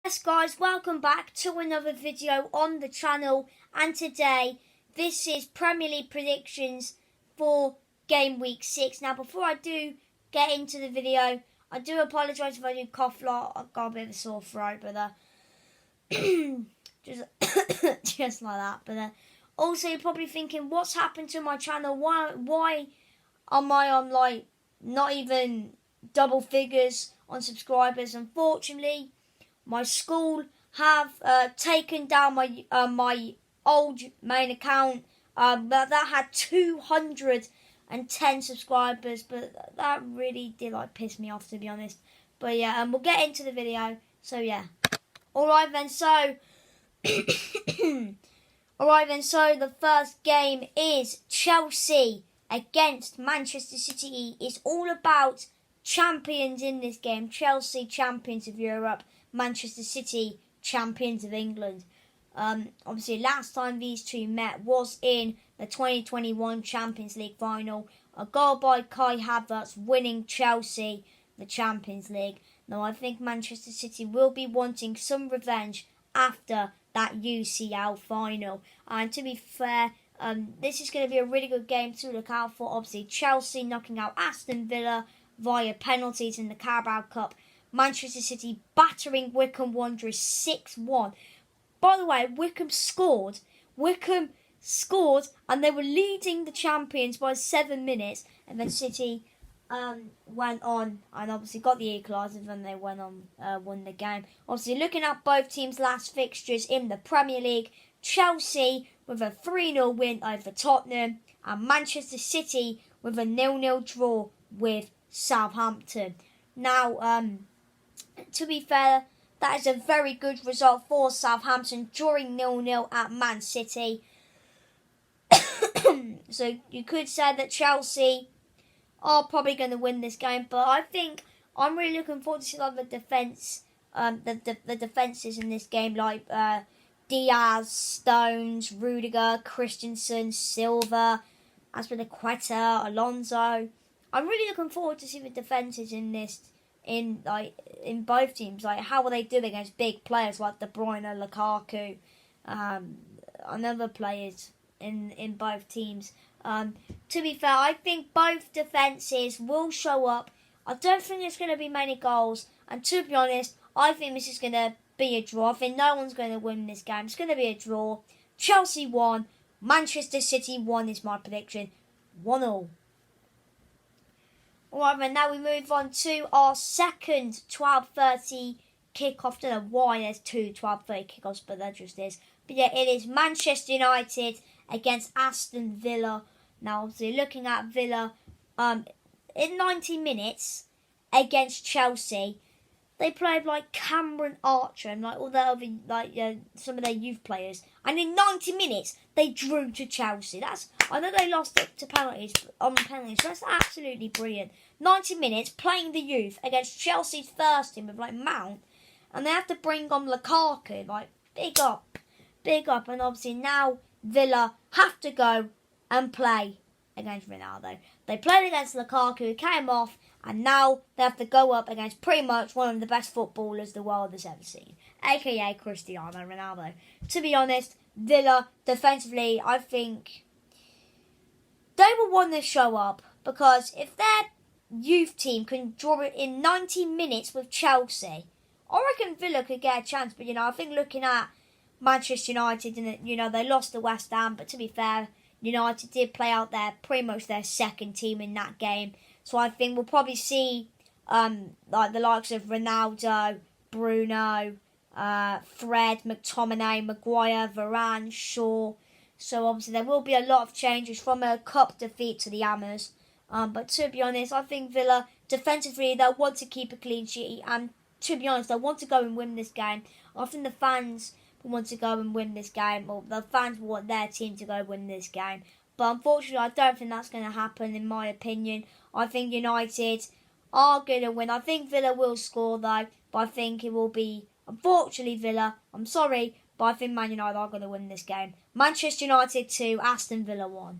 Yes guys, welcome back to another video on the channel, and today this is Premier League predictions for game week 6. Now before I do get into the video, I do apologise if I do cough a lot. I've got a bit of a sore throat, but just just like that. But also you're probably thinking, what's happened to my channel? Why am I on like not even double figures on subscribers? Unfortunately, my school have taken down my old main account that had 210 subscribers, but that really did piss me off, to be honest. But yeah, we'll get into the video. So yeah, all right then. So the first game is Chelsea against Manchester City. It's all about champions in this game. Chelsea, champions of Europe. Manchester City, champions of England. Obviously, last time these two met was in the 2021 Champions League final. A goal by Kai Havertz winning Chelsea the Champions League. Now, I think Manchester City will be wanting some revenge after that UCL final. And to be fair, this is going to be a really good game to look out for. Obviously, Chelsea knocking out Aston Villa via penalties in the Carabao Cup. Manchester City battering Wycombe Wanderers 6-1. By the way, Wycombe scored and they were leading the champions by 7 minutes. And then City went on and obviously got the equaliser, and they went on, won the game. Obviously, looking at both teams' last fixtures in the Premier League, Chelsea with a 3-0 win over Tottenham, and Manchester City with a 0-0 draw with Southampton. Now, to be fair, that is a very good result for Southampton during 0-0 at Man City. So you could say that Chelsea are probably going to win this game, but I think I'm really looking forward to see the defence, the defences in this game, like Diaz, Stones, Rudiger, Christensen, Silva, Azpilicueta, Alonso. I'm really looking forward to see the defences in this. In both teams, how will they do against big players like De Bruyne, Lukaku, and other players in both teams? To be fair, I think both defences will show up. I don't think there's going to be many goals, and to be honest, I think this is going to be a draw. I think no one's going to win this game. It's going to be a draw. Chelsea 1, Manchester City 1 is my prediction. 1-1. Alright then, now we move on to our second 12:30 kickoff. Don't know why there's two 12:30 kickoffs, but there just is. But yeah, it is Manchester United against Aston Villa. Now, obviously, looking at Villa, in 90 minutes against Chelsea, they played like Cameron Archer and all the other some of their youth players, and in 90 minutes they drew to Chelsea. I know they lost it to penalties on penalties, so that's absolutely brilliant. 90 minutes playing the youth against Chelsea's first team with Mount, and they have to bring on Lukaku. Big up, and obviously now Villa have to go and play against Ronaldo. They played against Lukaku, who came off, and now they have to go up against pretty much one of the best footballers the world has ever seen, aka Cristiano Ronaldo. To be honest, Villa, defensively, I think they will want to show up, because if their youth team can draw it in 90 minutes with Chelsea, I reckon Villa could get a chance. But, I think looking at Manchester United, and they lost to West Ham, but to be fair, United did play out pretty much their second team in that game. So I think we'll probably see the likes of Ronaldo, Bruno, Fred, McTominay, Maguire, Varane, Shaw. So obviously there will be a lot of changes from a cup defeat to the Hammers. But to be honest, I think Villa, defensively, they'll want to keep a clean sheet. And to be honest, they'll want to go and win this game. I think the fans want to go and win this game, or the fans want their team to go win this game. But unfortunately, I don't think that's going to happen, in my opinion. I think United are going to win. I think Villa will score, though, but I think it will be, unfortunately, Villa. I'm sorry, but I think Man United are going to win this game. Manchester United 2, Aston Villa 1.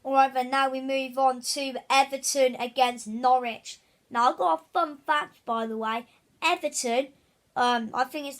Alright then, now we move on to Everton against Norwich. Now, I've got a fun fact, by the way. Everton I think it's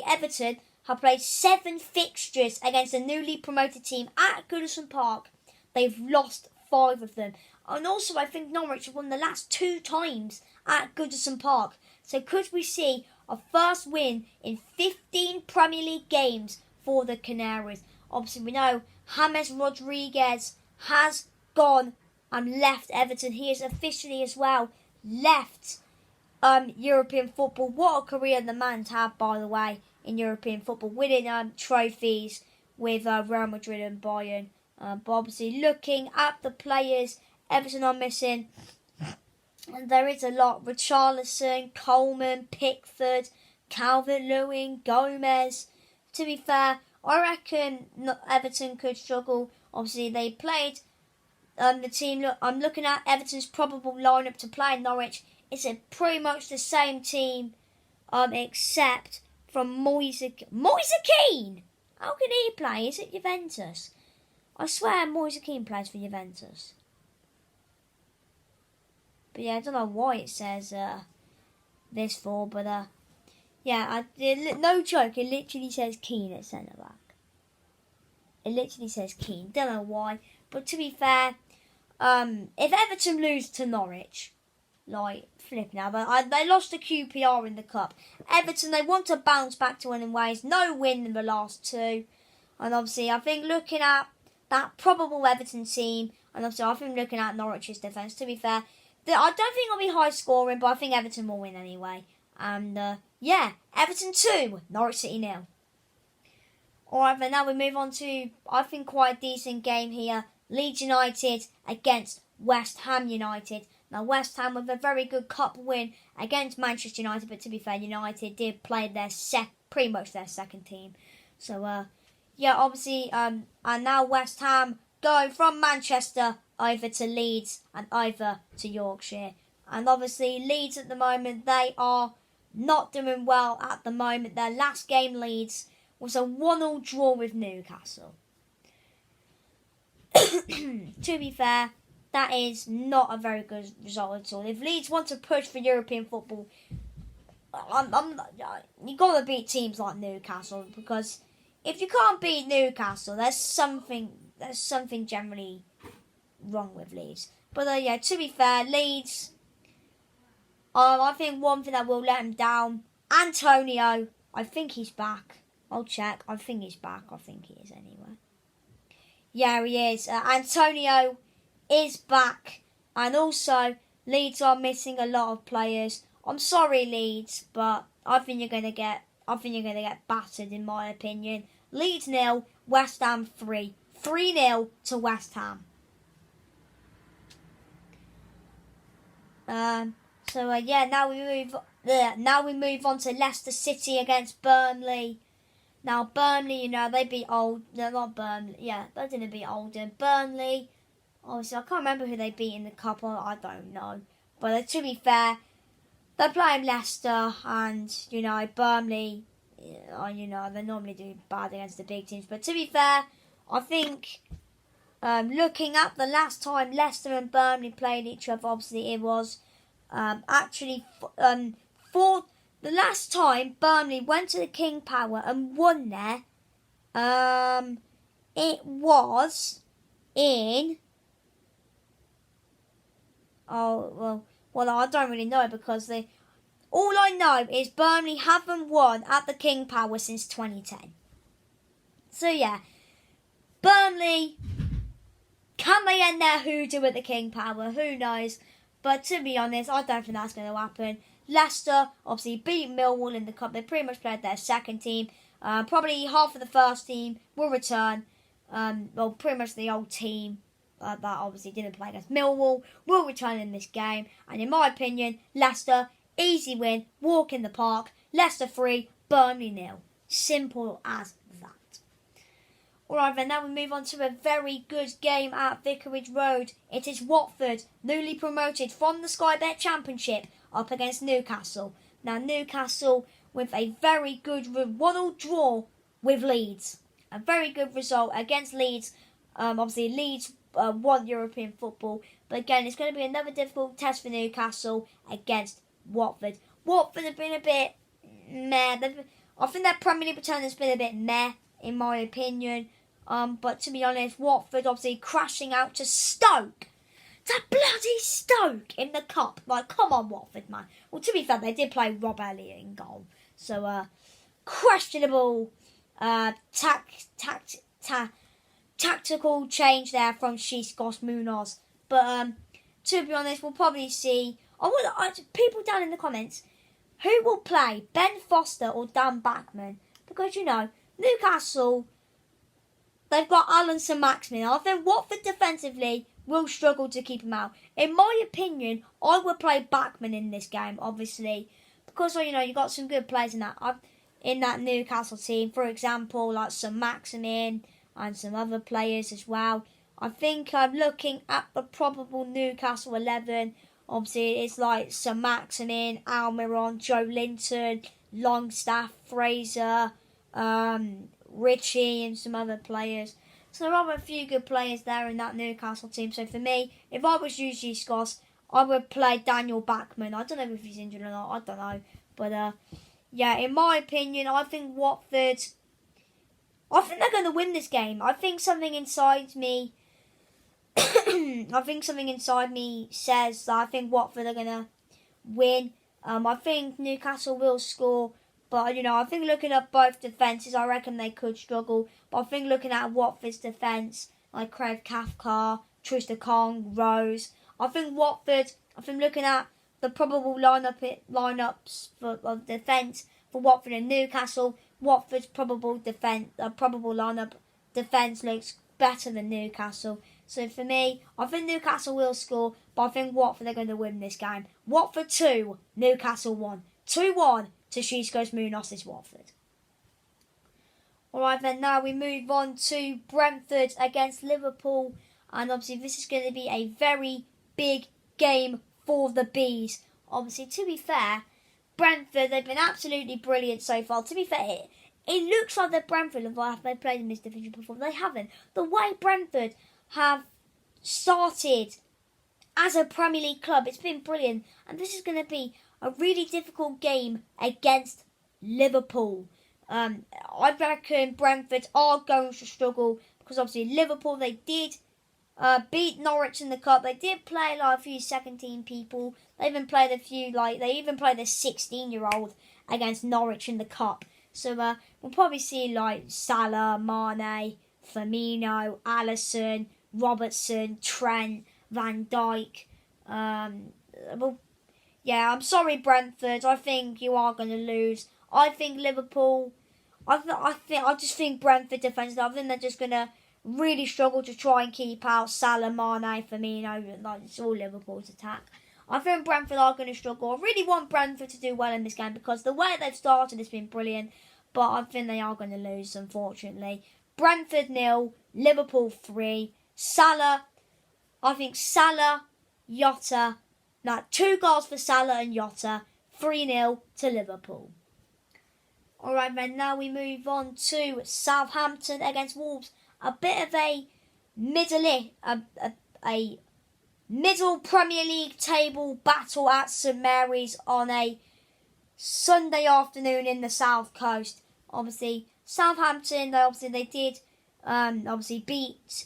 Everton have played 7 fixtures against a newly promoted team at Goodison Park. They've lost 5 of them. And also, I think Norwich have won the last 2 times at Goodison Park. So could we see a first win in 15 Premier League games for the Canaries? Obviously, we know James Rodriguez has gone and left Everton. He has officially as well left European football. What a career the man's had, by the way, in European football, winning trophies with Real Madrid and Bayern. But obviously, looking at the players Everton are missing, and there is a lot. Richarlison, Coleman, Pickford, Calvert-Lewin, Gomez. To be fair, I reckon Everton could struggle. Obviously, they played the team. I'm looking at Everton's probable lineup to play in Norwich. It's pretty much the same team, except from Moise Kean. How can he play? Is it Juventus? I swear Moise Kean plays for Juventus. But yeah, I don't know why it says this for, but no joke, it literally says Kean at centre back. It literally says Kean. Don't know why, but to be fair, if Everton lose to Norwich, flip now, but they lost to QPR in the cup. Everton, they want to bounce back to winning ways. No win in the last 2, and obviously I think looking at that probable Everton team, and obviously I think looking at Norwich's defence. To be fair, I don't think it'll be high scoring, but I think Everton will win anyway. And Everton 2, Norwich City 0. Alright, then now we move on to, I think, quite a decent game here. Leeds United against West Ham United. Now, West Ham with a very good cup win against Manchester United, but to be fair, United did play pretty much their second team. So, obviously, and now West Ham go from Manchester over to Leeds and over to Yorkshire. And obviously, Leeds at the moment, they are not doing well at the moment. Their last game, Leeds, was a 1-1 draw with Newcastle. To be fair, that is not a very good result at all. If Leeds want to push for European football, you got to beat teams like Newcastle, because if you can't beat Newcastle, there's something generally wrong with Leeds. But to be fair, Leeds, I think one thing that will let him down, Antonio, I think he's back. I'll check. I think he's back. I think he is anyway. Yeah, he is. Antonio is back. And also, Leeds are missing a lot of players. I'm sorry, Leeds, but I think you're gonna get battered, in my opinion. Leeds 0, West Ham 3. 3-0 to West Ham. Now we move on to Leicester City against Burnley. Now Burnley, they beat Old. They're not Burnley. Yeah, they didn't beat Oldham. Burnley. Obviously, I can't remember who they beat in the cup. I don't know. But to be fair, they're playing Leicester, and Burnley. They normally do bad against the big teams. But to be fair, I think looking at the last time Leicester and Burnley played each other, obviously it was for the last time Burnley went to the King Power and won there. It was in. Well, I don't really know, because all I know is Burnley haven't won at the King Power since 2010. So yeah, Burnley, can they end their hoodoo at the King Power? Who knows? But to be honest, I don't think that's going to happen. Leicester obviously beat Millwall in the cup. They pretty much played their second team. Probably half of the first team will return. Pretty much the old team that obviously didn't play against Millwall will return in this game. And in my opinion, Leicester, easy win, walk in the park. Leicester 3, Burnley 0. Simple as that. Alright then, now we move on to a very good game at Vicarage Road. It is Watford, newly promoted from the Sky Bet Championship, up against Newcastle. Now Newcastle with a very good 1-1 draw with Leeds. A very good result against Leeds. Obviously Leeds want European football, but again it's going to be another difficult test for Newcastle against Watford. Watford have been a bit meh. I think their Premier League return has been a bit meh, in my opinion. But to be honest, Watford obviously crashing out to Stoke. To bloody Stoke in the cup. Like, come on, Watford, man. Well, to be fair, they did play Rob Elliott in goal. So, questionable tactical change there from Xiscos Munoz. But to be honest, we'll probably see. People down in the comments, who will play, Ben Foster or Dan Bachmann? Because, Newcastle, they've got Alan Saint-Maximin. I think Watford defensively will struggle to keep him out. In my opinion, I would play Bachmann in this game, obviously. Because, you got some good players in that Newcastle team. For example, like Saint-Maximin and some other players as well. I think I'm looking at the probable Newcastle 11. Obviously, it's like Saint-Maximin, Almiron, Joe Linton, Longstaff, Fraser, Richie and some other players. So there are a few good players there in that Newcastle team. So for me, if I was usually Scott, I would play Daniel Bachmann. I don't know if he's injured or not. I don't know. But yeah, in my opinion, I think Watford, I think they're going to win this game. I think something inside me says that I think Watford are going to win. I think Newcastle will score. But, I think looking at both defences, I reckon they could struggle. But I think looking at Watford's defence, like Craig Cathcart, Trista Kong, Rose, I think looking at the probable lineups for defence for Watford and Newcastle, Watford's probable lineup defence looks better than Newcastle. So for me, I think Newcastle will score, but I think Watford are going to win this game. Watford 2, Newcastle 1. 2-1 to Xiscos Munoz' Watford. Alright then, now we move on to Brentford against Liverpool. And obviously this is going to be a very big game for the Bees. Obviously, to be fair, Brentford, they've been absolutely brilliant so far. To be fair, it looks like that Brentford have they played in this division before. They haven't. The way Brentford have started as a Premier League club, it's been brilliant. And this is going to be a really difficult game against Liverpool. I reckon Brentford are going to struggle because obviously Liverpool, they did beat Norwich in the cup. They did play like a few second team people. They even played a 16-year-old against Norwich in the cup. So we'll probably see like Salah, Mane, Firmino, Alisson, Robertson, Trent, Van Dijk. Yeah, I'm sorry, Brentford. I think you are going to lose. I think Liverpool. I just think Brentford defence. I think they're just going to really struggle to try and keep out Salah, Mane, Firmino. Like, it's all Liverpool's attack. I think Brentford are going to struggle. I really want Brentford to do well in this game because the way they've started has been brilliant. But I think they are going to lose, unfortunately. Brentford 0, Liverpool 3. Salah, Jota. Now, 2 goals for Salah and Jota. 3-0 to Liverpool. Alright then, now we move on to Southampton against Wolves. A bit of a middle Premier League table battle at St Mary's on a Sunday afternoon in the South Coast. Obviously, Southampton, they did beat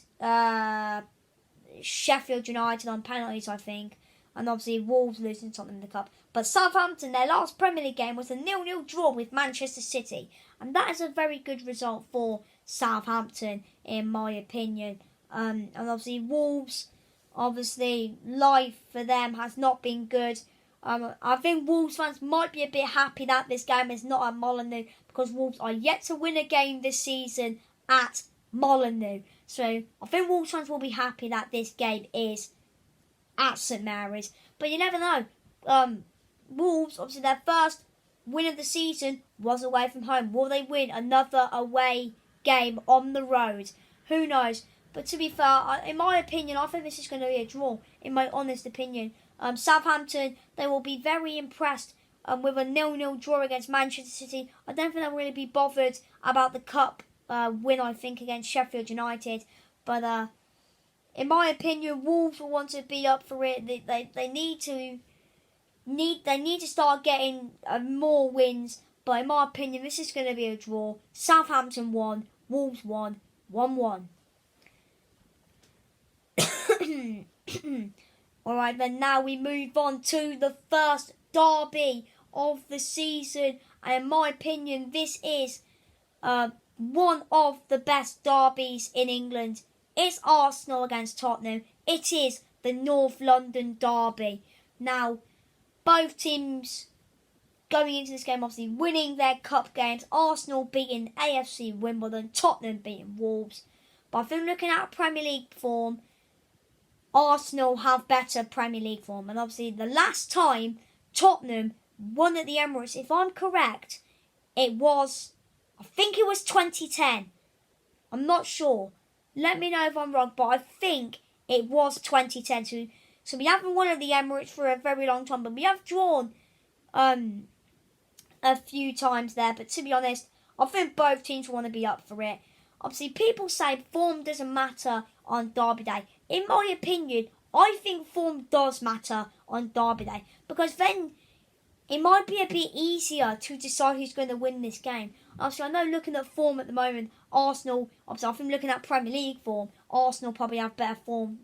Sheffield United on penalties, I think. And obviously Wolves losing something in the cup. But Southampton, their last Premier League game was a 0-0 draw with Manchester City. And that is a very good result for Southampton, in my opinion. And obviously Wolves, life for them has not been good. I think Wolves fans might be a bit happy that this game is not at Molineux because Wolves are yet to win a game this season at Molineux. So I think Wolves fans will be happy that this game is at St Mary's. But you never know. Wolves, obviously their first win of the season was away from home. Will they win another away game on the road? Who knows? But to be fair, in my opinion, I think this is going to be a draw, in my honest opinion. Southampton, they will be very impressed with a 0-0 draw against Manchester City. I don't think they'll really be bothered about the cup win, I think, against Sheffield United. But in my opinion, Wolves will want to be up for it. They need to They need to start getting more wins. But in my opinion, this is going to be a draw. Southampton 1, Wolves 1, 1-1. Alright then, now we move on to the first derby of the season. And in my opinion, this is one of the best derbies in England. It's Arsenal against Tottenham. It is the North London derby. Now, both teams going into this game obviously winning their cup games. Arsenal beating AFC Wimbledon, Tottenham beating Wolves. But I think looking at Premier League form, Arsenal have better Premier League form. And obviously the last time Tottenham won at the Emirates, if I'm correct, I think it was 2010. I'm not sure. Let me know if I'm wrong, but I think it was 2010. So we haven't won at the Emirates for a very long time, but we have drawn a few times there. But to be honest, I think both teams want to be up for it. Obviously, people say form doesn't matter on Derby Day. In my opinion, I think form does matter on Derby Day, because then it might be a bit easier to decide who's going to win this game. Obviously, I know looking at form at the moment, Arsenal, obviously I think looking at Premier League form, Arsenal probably have better form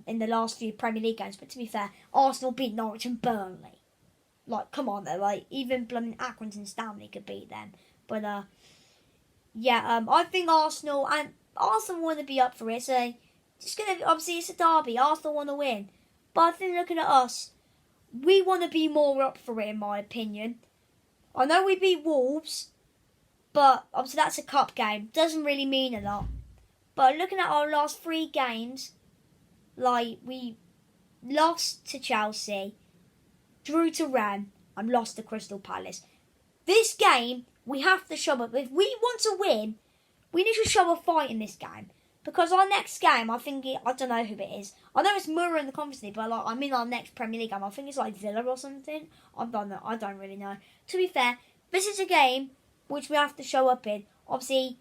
in the last few Premier League games. But to be fair, Arsenal beat Norwich and Burnley. Like, come on though, like, even blooming Accrington and Stanley could beat them. But, I think Arsenal want to be up for it. So, obviously it's a derby, Arsenal want to win. But I think looking at us, we want to be more up for it, in my opinion. I know we beat Wolves, but obviously that's a cup game. Doesn't really mean a lot. But looking at our last 3 games, like, we lost to Chelsea, drew to Rennes, and lost to Crystal Palace. This game, we have to show up. If we want to win, we need to show a fight in this game. Because our next game, I don't know who it is. I know it's Murrah in the Conference League, but our next Premier League game, I think it's like Villa or something. I don't really know. To be fair, this is a game which we have to show up in. Obviously,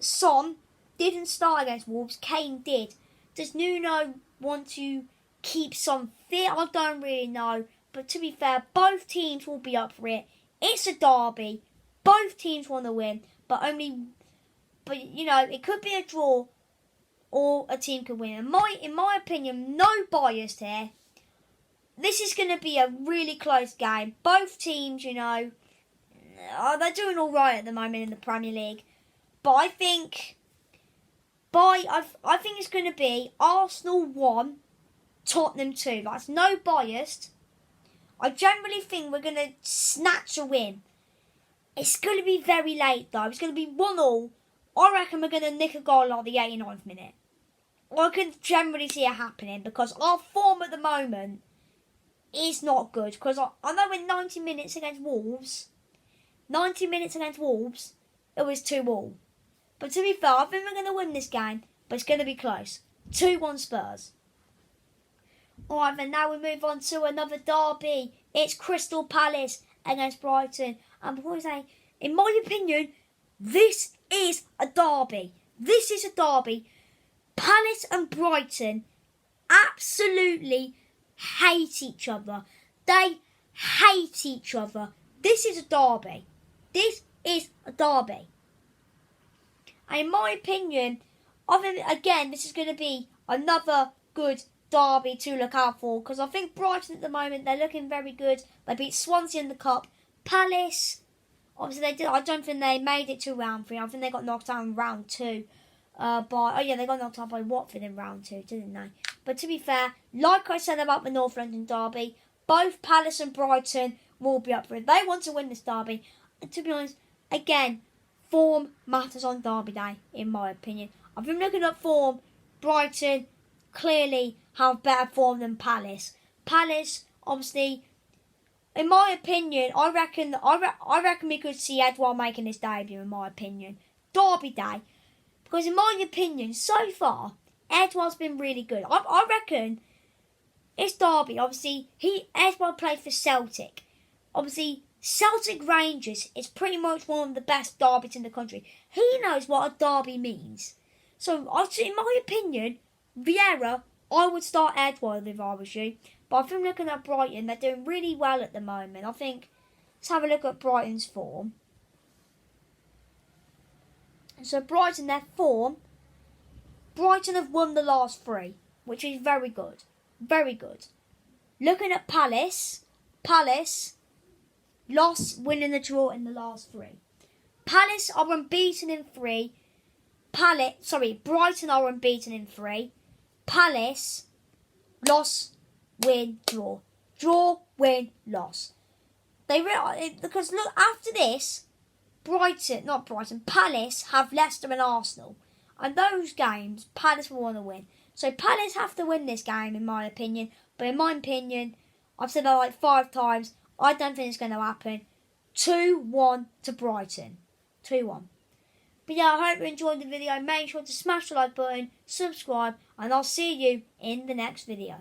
Son didn't start against Wolves. Kane did. Does Nuno want to keep Son fit? I don't really know. But to be fair, both teams will be up for it. It's a derby. Both teams want to win, but it could be a draw or a team could win. In my opinion, no bias here. This is going to be a really close game. Both teams, they're doing all right at the moment in the Premier League. But I think it's going to be Arsenal 1, Tottenham 2. That's no biased. I generally think we're going to snatch a win. It's going to be very late though. It's going to be 1-1. I reckon we're going to nick a goal at the 89th minute. I can generally see it happening because our form at the moment is not good. Because I know in 90 minutes against Wolves, it was 2-2. But to be fair, I think we're going to win this game, but it's going to be close. 2-1 Spurs. Alright then, now we move on to another derby. It's Crystal Palace against Brighton. And before I say, in my opinion, this is a derby. Palace and Brighton absolutely hate each other. They hate each other. This is a derby. And in my opinion, I think, again, this is going to be another good derby to look out for. Because I think Brighton at the moment, they're looking very good. They beat Swansea in the Cup. Palace, obviously they did. I don't think they made it to round 3. I think they got knocked out in round 2. They got knocked out by Watford in round 2, didn't they? But to be fair, like I said about the North London derby, both Palace and Brighton will be up for it. They want to win this derby. And to be honest, again, form matters on derby day, in my opinion. I've been looking at form. Brighton clearly have better form than Palace. Palace, obviously, in my opinion, I reckon we could see Edouard making his debut, in my opinion. Derby day. Because in my opinion, so far, Edouard's been really good. I reckon it's derby. Obviously, Edouard played for Celtic. Obviously, Celtic Rangers is pretty much one of the best derbies in the country. He knows what a derby means. So, in my opinion, Vieira, I would start Edouard if I was you. But I think looking at Brighton, they're doing really well at the moment. I think, let's have a look at Brighton's form. So Brighton, their form, Brighton have won the last 3, which is very good. Very good. Looking at Palace, lost, winning the draw in the last 3. Palace are unbeaten in 3. Brighton are unbeaten in 3. Palace, loss, win, draw. Draw, win, loss. Because look, after this, Palace have Leicester and Arsenal. And those games, Palace will want to win. So Palace have to win this game, in my opinion. But in my opinion, I've said that like 5 times. I don't think it's going to happen. 2-1 to Brighton. 2-1. But yeah, I hope you enjoyed the video. Make sure to smash the like button, subscribe, and I'll see you in the next video.